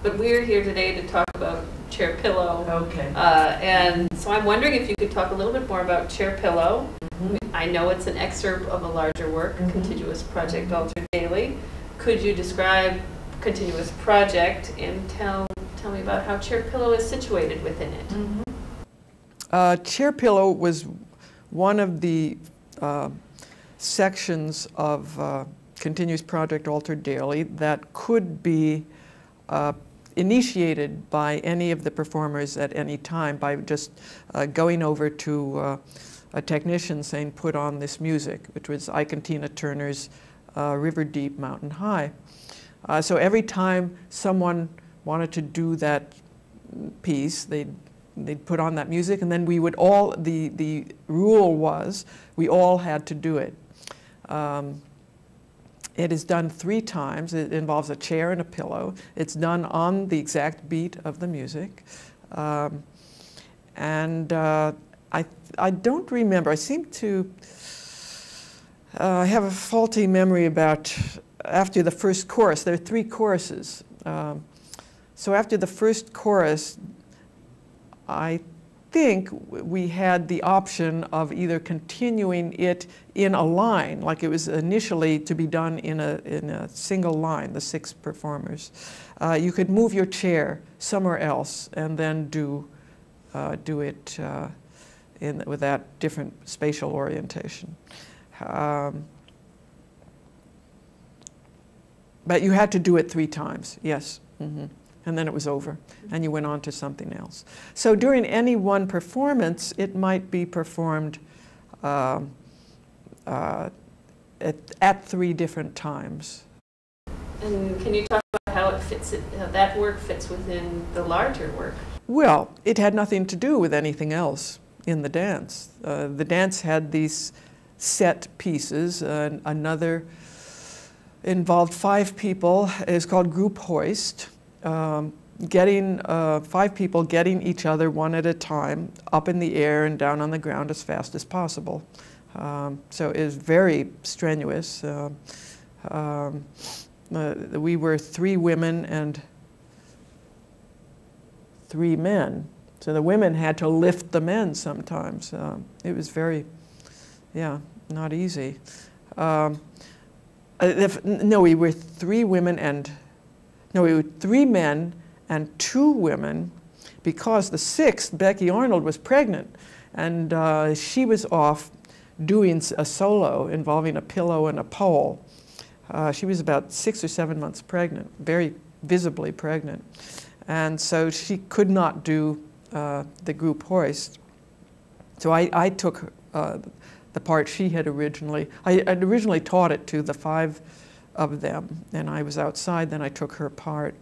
but we're here today to talk about Chair Pillow. Okay. And so I'm wondering if you could talk a little bit more about Chair Pillow. I know it's an excerpt of a larger work, Contiguous Project Altered Daily. Could you describe Contiguous Project and tell me about how Chair Pillow is situated within it? Chair Pillow was one of the sections of Continuous Project Altered Daily that could be initiated by any of the performers at any time by just going over to a technician saying, put on this music, which was Ike and Tina Turner's River Deep, Mountain High. So every time someone wanted to do that piece, they'd put on that music, and then we would all, the rule was, we all had to do it. It is done 3 times. It involves a chair and a pillow. It's done on the exact beat of the music. I don't remember. I seem to have a faulty memory about after the first chorus. There are 3 choruses. So after the first chorus, I think we had the option of either continuing it in a line, like it was initially to be done in a single line, the 6 performers. You could move your chair somewhere else and then do it with that different spatial orientation. But you had to do it 3 times, yes. And then it was over, and you went on to something else. So during any one performance, it might be performed at 3 different times. And can you talk about how it fits, how that work fits within the larger work? Well, it had nothing to do with anything else in the dance. The dance had these set pieces. Another involved 5 people. It's called Group Hoist. 5 people getting each other one at a time up in the air and down on the ground as fast as possible. So it was very strenuous. We were 3 women and 3 men. So the women had to lift the men sometimes. It was very, not easy. No, we were 3 women and no, we were 3 men and 2 women, because the 6th, Becky Arnold, was pregnant, and she was off doing a solo involving a pillow and a pole. She was about 6 or 7 months pregnant, very visibly pregnant, and so she could not do the group hoist. So I took the part she had originally. I'd originally taught it to the 5 of them, and I was outside, then I took her part.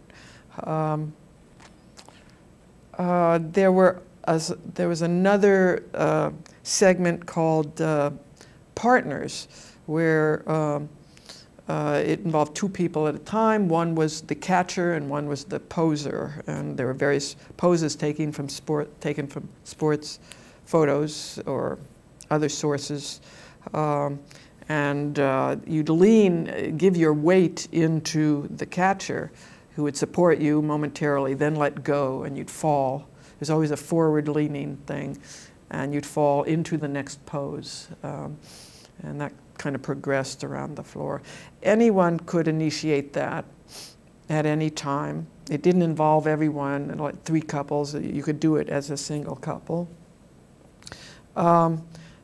There was another segment called Partners, where it involved 2 people at a time. One was the catcher and one was the poser, and there were various poses taken from sports photos or other sources. And you'd give your weight into the catcher, who would support you momentarily, then let go, and you'd fall. There's always a forward-leaning thing, and you'd fall into the next pose. And that kind of progressed around the floor. Anyone could initiate that at any time. It didn't involve everyone, like 3 couples. You could do it as a single couple.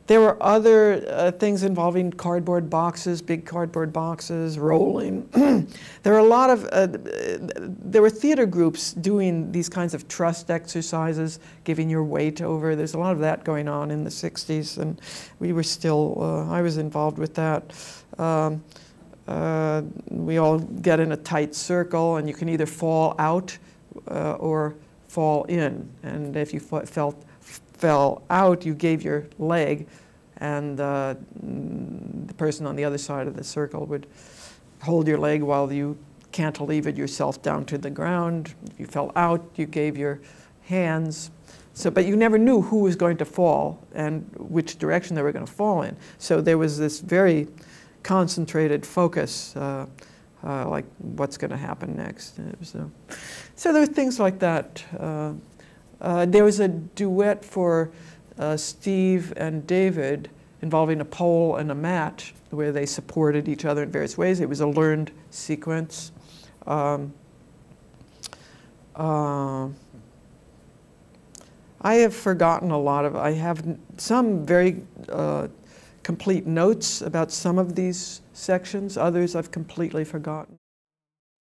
There were other things involving cardboard boxes, big cardboard boxes, rolling. There were a lot of, there were theater groups doing these kinds of trust exercises, giving your weight over. There's a lot of that going on in the 60s, and we were still, I was involved with that. We all get in a tight circle, and you can either fall out or fall in. And if you fell out, you gave your leg, and the person on the other side of the circle would hold your leg while you cantilevered yourself down to the ground. If you fell out, you gave your hands. So, but you never knew who was going to fall and which direction they were going to fall in. So there was this very concentrated focus like what's going to happen next. So there are things like that. There was a duet for Steve and David involving a pole and a mat where they supported each other in various ways. It was a learned sequence. I have forgotten a lot of, I have some very complete notes about some of these sections, others I've completely forgotten.